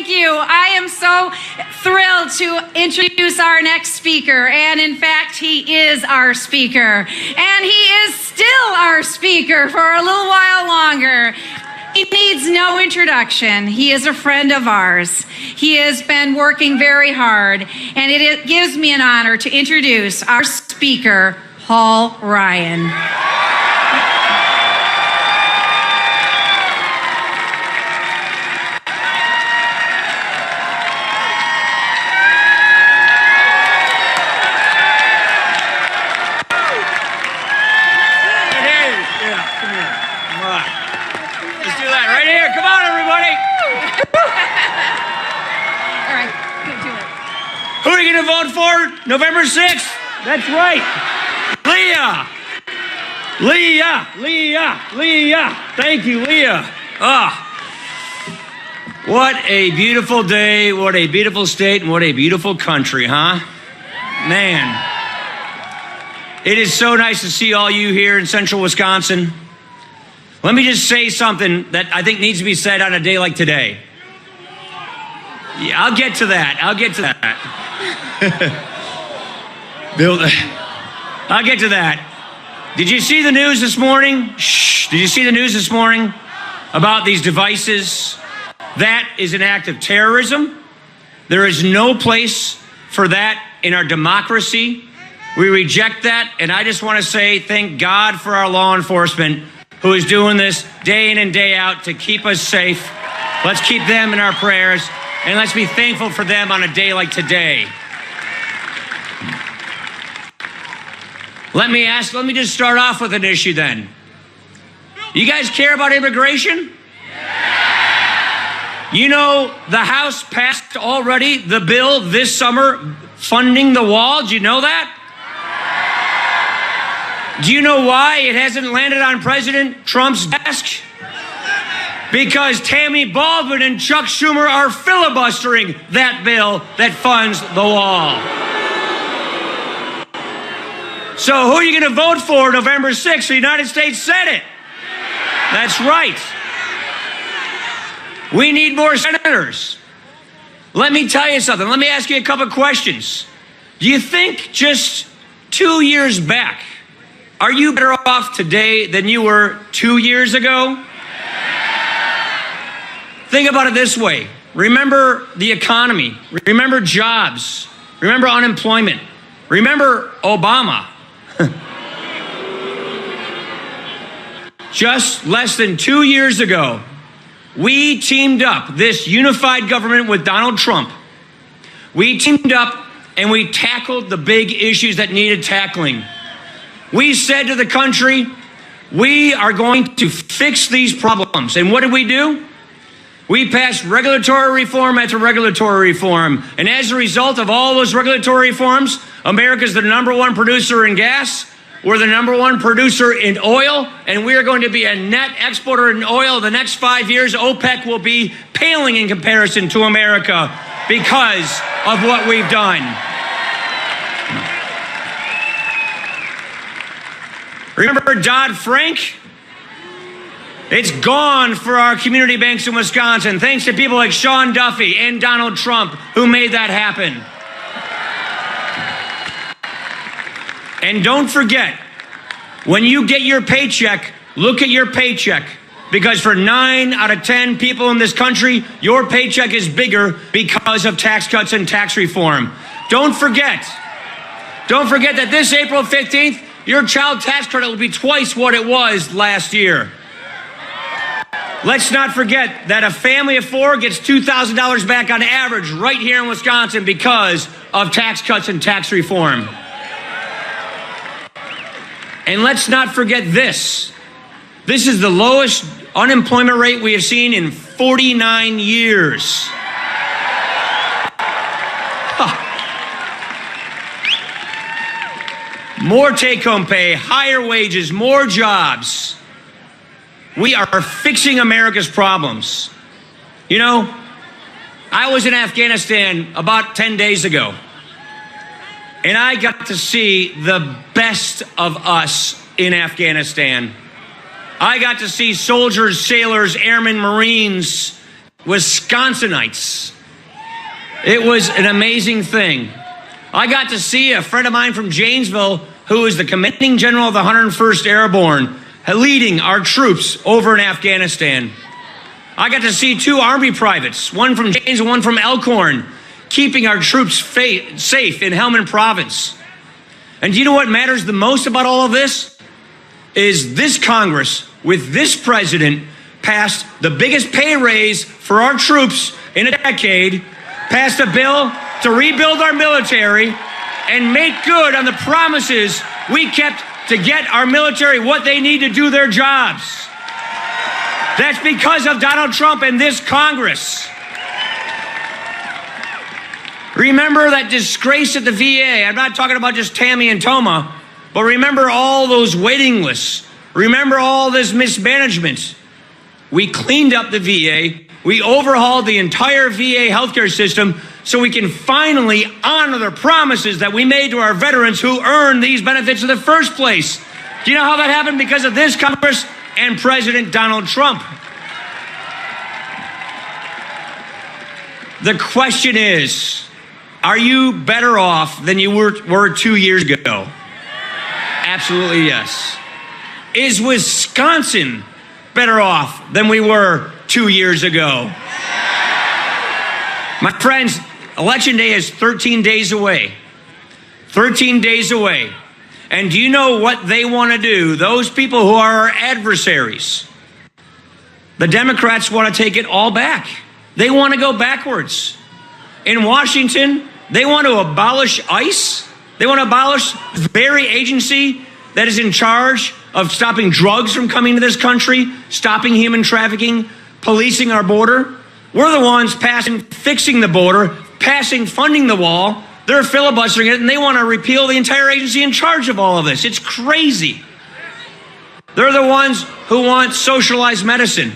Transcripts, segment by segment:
thank you. I am so thrilled to introduce our next speaker. And in fact, he is our speaker. And he is still our speaker for a little while longer. He needs no introduction. He is a friend of ours. He has been working very hard. And it gives me an honor to introduce our speaker, Paul Ryan. Who are you going to vote for November 6th? That's right. Leah. Thank you, Leah. What a beautiful day, what a beautiful state, and what a beautiful country, huh? Man. It is so nice to see all you here in central Wisconsin. Let me just say something that I think needs to be said on a day like today. Yeah, I'll get to that. Bill, I'll get to that. Did you see the news this morning? Did you see the news this morning about these devices? That is an act of terrorism. There is no place for that in our democracy. We reject that, and I just want to say thank God for our law enforcement who is doing this day in and day out to keep us safe. Let's keep them in our prayers, and let's be thankful for them on a day like today. Let me just start off with an issue then. You guys care about immigration? You know, the House passed already the bill this summer funding the wall. Did you know that? Do you know why it hasn't landed on President Trump's desk? Because Tammy Baldwin and Chuck Schumer are filibustering that bill that funds the wall. So who are you going to vote for November 6th for the United States Senate? That's right. We need more senators. Let me tell you something. Let me ask you a couple questions. Do you think just 2 years back, are you better off today than you were 2 years ago? Think about it this way. Remember the economy. Remember jobs. Remember unemployment. Remember Obama. Just less than 2 years ago, we teamed up, this unified government with Donald Trump. We teamed up and we tackled the big issues that needed tackling. We said to the country, we are going to fix these problems. And what did we do? We passed regulatory reform after regulatory reform. And as a result of all those regulatory reforms, America's the #1 producer in gas. We're the #1 producer in oil, and we are going to be a net exporter in oil. The next 5 years, OPEC will be paling in comparison to America because of what we've done. Remember Dodd-Frank? It's gone for our community banks in Wisconsin, thanks to people like Sean Duffy and Donald Trump who made that happen. And don't forget, when you get your paycheck, look at your paycheck. Because for 9 out of 10 people in this country, your paycheck is bigger because of tax cuts and tax reform. Don't forget that this April 15th, your child tax credit will be twice what it was last year. Let's not forget that a family of 4 gets $2,000 back on average right here in Wisconsin because of tax cuts and tax reform. And let's not forget this. This is the lowest unemployment rate we have seen in 49 years. More take-home pay, higher wages, more jobs. We are fixing America's problems. You know, I was in Afghanistan about 10 days ago, and I got to see the best of us in Afghanistan. I got to see soldiers, sailors, airmen, Marines Wisconsinites. It was an amazing thing. I got to see a friend of mine from Janesville, who is the commanding general of the 101st Airborne, leading our troops over in Afghanistan. I got to see 2 Army privates, one from Janesville, one from Elkhorn, keeping our troops safe in Helmand Province. And do you know what matters the most about all of this? Is this Congress, with this president, passed the biggest pay raise for our troops in a decade, passed a bill to rebuild our military and make good on the promises we kept to get our military what they need to do their jobs. That's because of Donald Trump and this Congress. Remember that disgrace at the VA. I'm not talking about just Tammy and Toma, but remember all those waiting lists. Remember all this mismanagement. We cleaned up the VA. We overhauled the entire VA healthcare system so we can finally honor the promises that we made to our veterans who earned these benefits in the first place. Do you know how that happened? Because of this Congress and President Donald Trump. The question is, are you better off than you were 2 years ago? Absolutely yes. Is Wisconsin better off than we were 2 years ago? My friends, Election Day is 13 days away. 13 days away. And do you know what they want to do? Those people who are our adversaries. The Democrats want to take it all back. They want to go backwards. In Washington, they want to abolish ICE. They want to abolish the very agency that is in charge of stopping drugs from coming to this country, stopping human trafficking, policing our border. We're the ones fixing the border, funding the wall. They're filibustering it, and they want to repeal the entire agency in charge of all of this. It's crazy. They're the ones who want socialized medicine.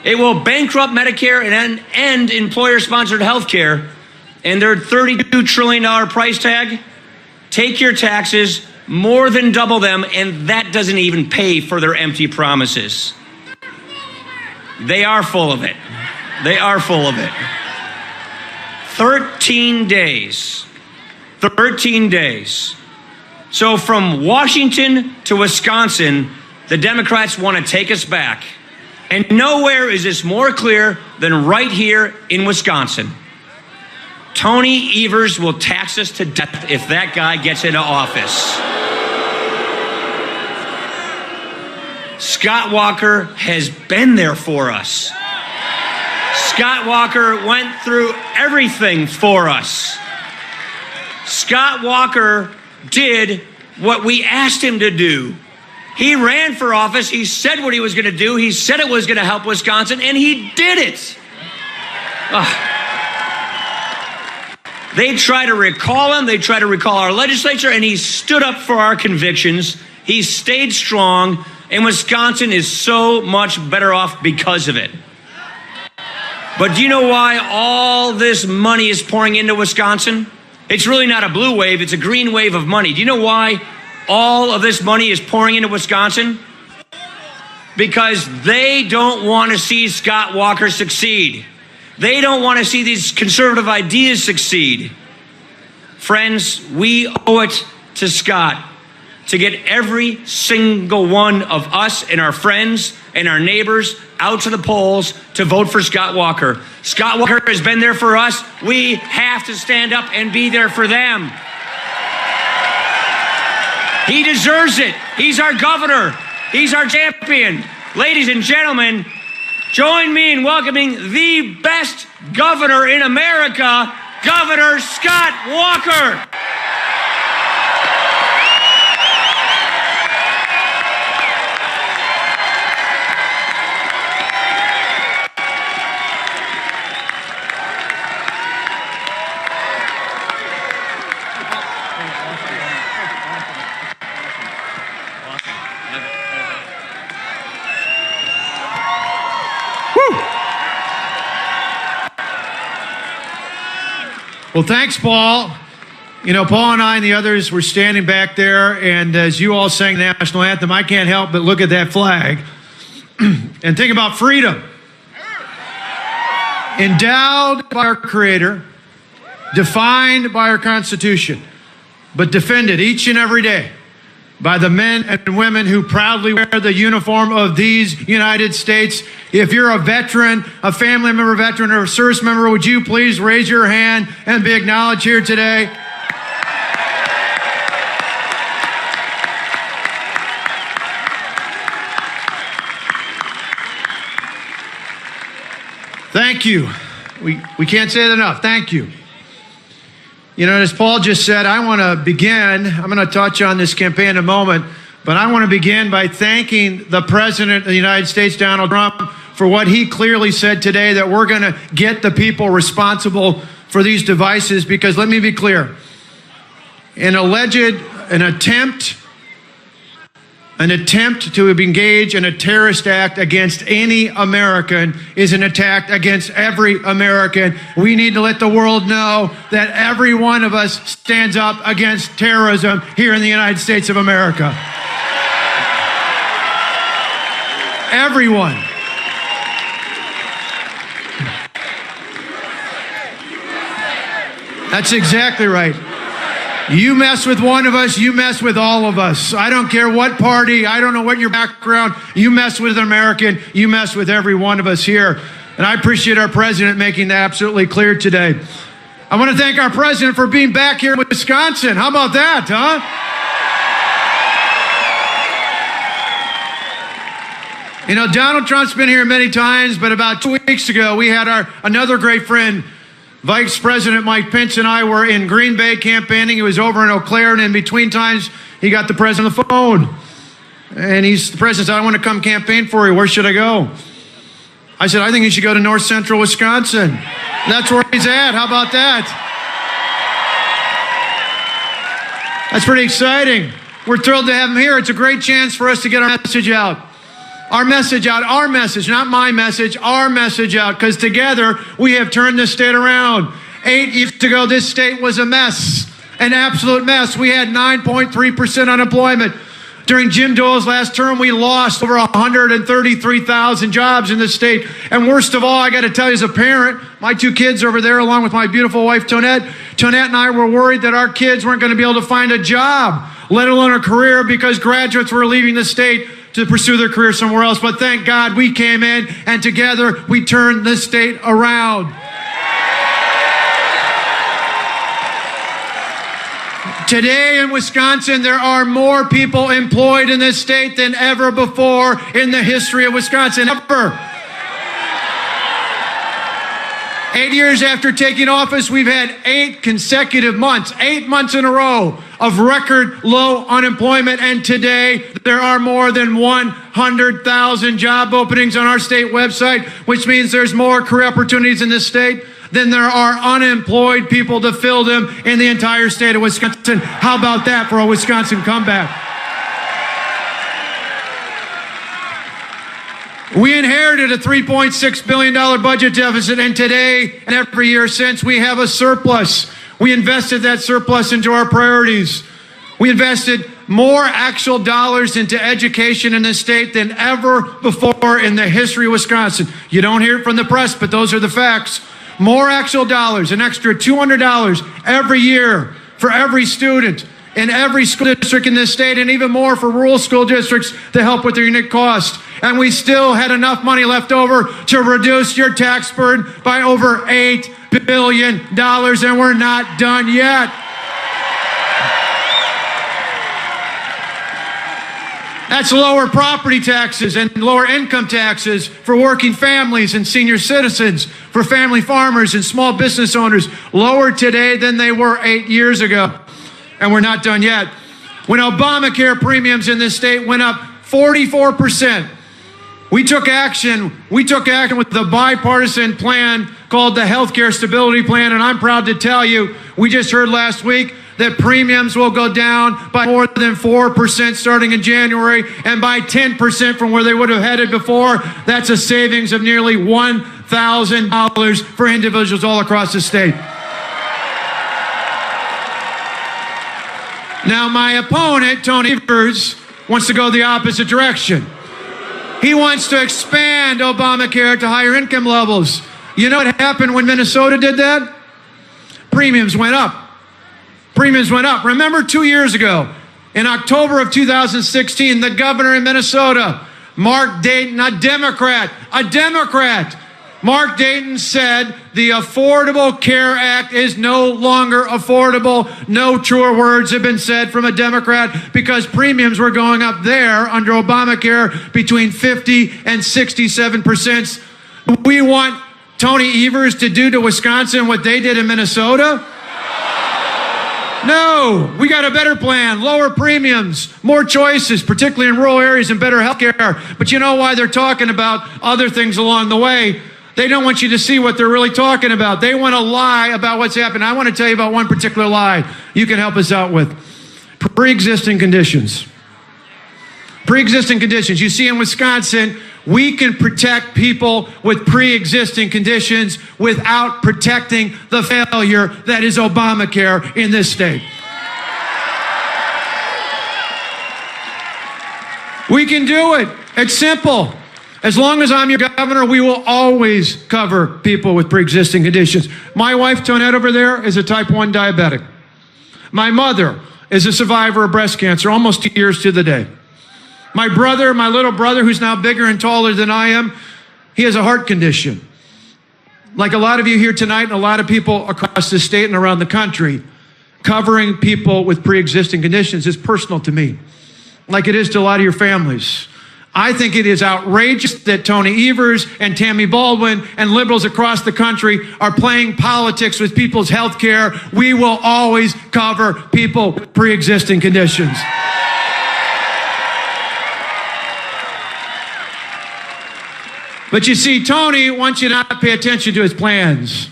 It will bankrupt Medicare and end employer-sponsored health care. And their $32 trillion price tag, take your taxes, more than double them, and that doesn't even pay for their empty promises. They are full of it. They are full of it. 13 days. 13 days. So from Washington to Wisconsin, the Democrats want to take us back. And nowhere is this more clear than right here in Wisconsin. Tony Evers will tax us to death if that guy gets into office. Scott Walker has been there for us. Scott Walker went through everything for us. Scott Walker did what we asked him to do. He ran for office. He said what he was going to do. He said it was going to help Wisconsin, and he did it. They try to recall him. They try to recall our legislature, and he stood up for our convictions. He stayed strong, and Wisconsin is so much better off because of it. But do you know why all this money is pouring into Wisconsin? It's really not a blue wave. It's a green wave of money. Do you know why all of this money is pouring into Wisconsin? Because they don't want to see Scott Walker succeed. They don't want to see these conservative ideas succeed. Friends, we owe it to Scott to get every single one of us and our friends and our neighbors out to the polls to vote for Scott Walker. Scott Walker has been there for us. We have to stand up and be there for them. He deserves it. He's our governor. He's our champion. Ladies and gentlemen, join me in welcoming the best governor in America, Governor Scott Walker. Well, thanks, Paul. You know, Paul and I and the others were standing back there, and as you all sang the national anthem, I can't help but look at that flag and think about freedom. endowed by our Creator, defined by our Constitution, but defended each and every day by the men and women who proudly wear the uniform of these United States. If you're a veteran, a family member veteran, or a service member, would you please raise your hand and be acknowledged here today? Thank you. We can't say it enough. Thank you. You know, as Paul just said, I want to begin, I'm going to touch on this campaign in a moment, but I want to begin by thanking the President of the United States, Donald Trump, for what he clearly said today, that we're going to get the people responsible for these devices, because let me be clear, an attempt to engage in a terrorist act against any American is an attack against every American. We need to let the world know that every one of us stands up against terrorism here in the United States of America. Everyone. That's exactly right. You mess with one of us, you mess with all of us. I don't care what party, I don't know what your background, you mess with an American, you mess with every one of us here. And I appreciate our president making that absolutely clear today. I want to thank our president for being back here in Wisconsin. How about that, huh? You know, Donald Trump's been here many times, but about 2 weeks ago, we had another great friend, Vice President Mike Pence, and I were in Green Bay campaigning. He was over in Eau Claire, and in between times, he got the president on the phone. And the president said, I want to come campaign for you. Where should I go? I said, I think you should go to North Central Wisconsin. That's where he's at. How about that? That's pretty exciting. We're thrilled to have him here. It's a great chance for us to get our message out. Our message, not my message, our message out, because together we have turned this state around. 8 years ago, this state was a mess, an absolute mess. We had 9.3% unemployment. During Jim Dole's last term, we lost over 133,000 jobs in this state. And worst of all, I got to tell you, as a parent, my 2 kids over there, along with my beautiful wife, Tonette and I were worried that our kids weren't going to be able to find a job, let alone a career, because graduates were leaving the state to pursue their career somewhere else. But thank God we came in, and together we turned this state around. Today in Wisconsin, there are more people employed in this state than ever before in the history of Wisconsin, ever. 8 years after taking office, we've had 8 consecutive months, 8 months in a row of record low unemployment. And today, there are more than 100,000 job openings on our state website, which means there's more career opportunities in this state than there are unemployed people to fill them in the entire state of Wisconsin. How about that for a Wisconsin comeback? We inherited a $3.6 billion budget deficit, and today and every year since, we have a surplus. We invested that surplus into our priorities. We invested more actual dollars into education in this state than ever before in the history of Wisconsin. You don't hear it from the press, but those are the facts. More actual dollars, an extra $200 every year for every student in every school district in this state, and even more for rural school districts to help with their unit cost. And we still had enough money left over to reduce your tax burden by over $8 billion, and we're not done yet. That's lower property taxes and lower income taxes for working families and senior citizens, for family farmers and small business owners, lower today than they were 8 years ago. And we're not done yet. When Obamacare premiums in this state went up 44%, we took action with the bipartisan plan called the Healthcare Stability Plan, and I'm proud to tell you, we just heard last week that premiums will go down by more than 4% starting in January, and by 10% from where they would have headed before. That's a savings of nearly $1,000 for individuals all across the state. Now, my opponent, Tony Evers, wants to go the opposite direction. He wants to expand Obamacare to higher income levels. You know what happened when Minnesota did that? Premiums went up. Premiums went up. Remember 2 years ago, in October of 2016, the governor in Minnesota, Mark Dayton, a Democrat, Mark Dayton said the Affordable Care Act is no longer affordable. No truer words have been said from a Democrat because premiums were going up there under Obamacare between 50 and 67%. We want Tony Evers to do to Wisconsin what they did in Minnesota? No, we got a better plan, lower premiums, more choices, particularly in rural areas, and better health care. But you know why they're talking about other things along the way? They don't want you to see what they're really talking about. They want to lie about what's happened. I want to tell you about one particular lie you can help us out with. Pre-existing conditions. Pre-existing conditions. You see, in Wisconsin, we can protect people with pre-existing conditions without protecting the failure that is Obamacare in this state. We can do it. It's simple. As long as I'm your governor, we will always cover people with pre-existing conditions. My wife, Tonette, over there, is a type 1 diabetic. My mother is a survivor of breast cancer, almost 2 years to the day. My brother, my little brother, who's now bigger and taller than I am, he has a heart condition. Like a lot of you here tonight and a lot of people across the state and around the country, covering people with pre-existing conditions is personal to me, like it is to a lot of your families. I think it is outrageous that Tony Evers and Tammy Baldwin and liberals across the country are playing politics with people's health care. We will always cover people with pre-existing conditions. But you see, Tony wants you not to pay attention to his plans.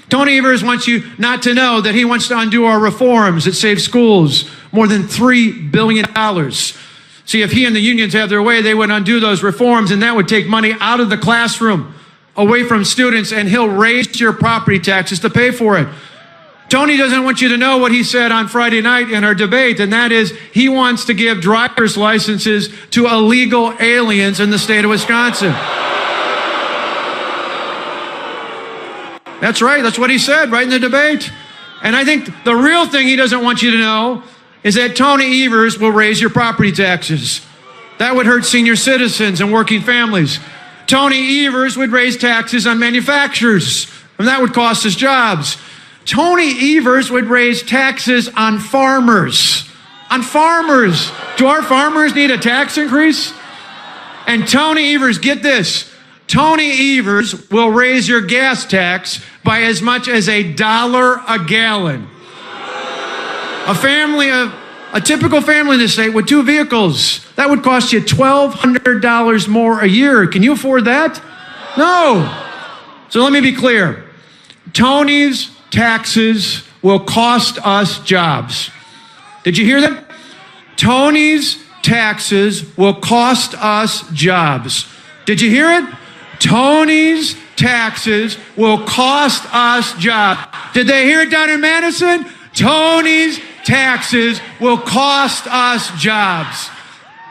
Tony Evers wants you not to know that he wants to undo our reforms that save schools more than $3 billion. See, if he and the unions have their way, they would undo those reforms, and that would take money out of the classroom, away from students, and he'll raise your property taxes to pay for it. Tony doesn't want you to know what he said on Friday night in our debate, and that is he wants to give driver's licenses to illegal aliens in the state of Wisconsin. That's right. That's what he said right in the debate. And I think the real thing he doesn't want you to know is that Tony Evers will raise your property taxes. That would hurt senior citizens and working families. Tony Evers would raise taxes on manufacturers, and that would cost us jobs. Tony Evers would raise taxes on farmers. On farmers. Do our farmers need a tax increase? And Tony Evers, get this, Tony Evers will raise your gas tax by as much as $1 a gallon. A typical family in this state with 2 vehicles, that would cost you $1,200 more a year. Can you afford that? No. So let me be clear. Tony's taxes will cost us jobs. Did you hear that? Tony's taxes will cost us jobs. Did you hear it? Tony's taxes will cost us jobs. Did they hear it down in Madison? Tony's taxes will cost us jobs.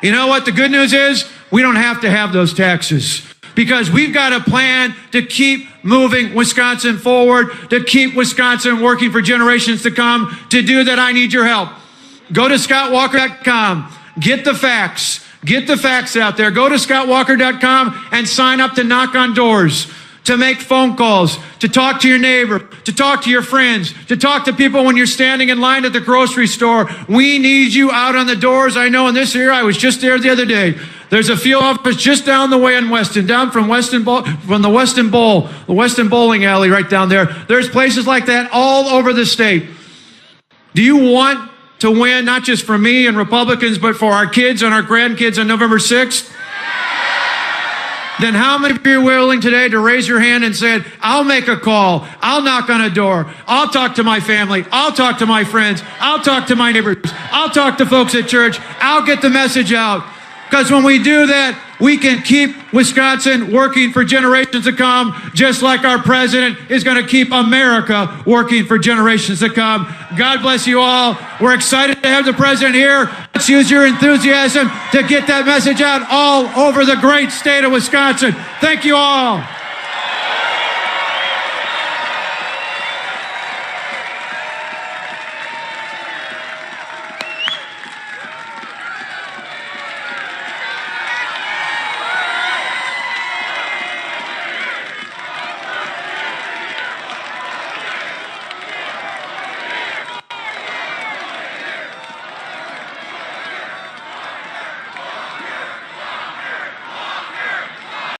You know what the good news is? We don't have to have those taxes because we've got a plan to keep moving Wisconsin forward, to keep Wisconsin working for generations to come. To do that, I need your help. Go to scottwalker.com. Get the facts. Get the facts out there. Go to scottwalker.com and sign up to knock on doors, to make phone calls, to talk to your neighbor, to talk to your friends, to talk to people when you're standing in line at the grocery store. We need you out on the doors. I know in this area, I was just there the other day. There's a field office just down the way in Weston, down from the Weston Bowling Alley right down there. There's places like that all over the state. Do you want to win, not just for me and Republicans, but for our kids and our grandkids on November 6th? Then how many of you are willing today to raise your hand and say, I'll make a call, I'll knock on a door, I'll talk to my family, I'll talk to my friends, I'll talk to my neighbors, I'll talk to folks at church, I'll get the message out. Because when we do that, we can keep Wisconsin working for generations to come, just like our president is going to keep America working for generations to come. God bless you all. We're excited to have the president here. Let's use your enthusiasm to get that message out all over the great state of Wisconsin. Thank you all.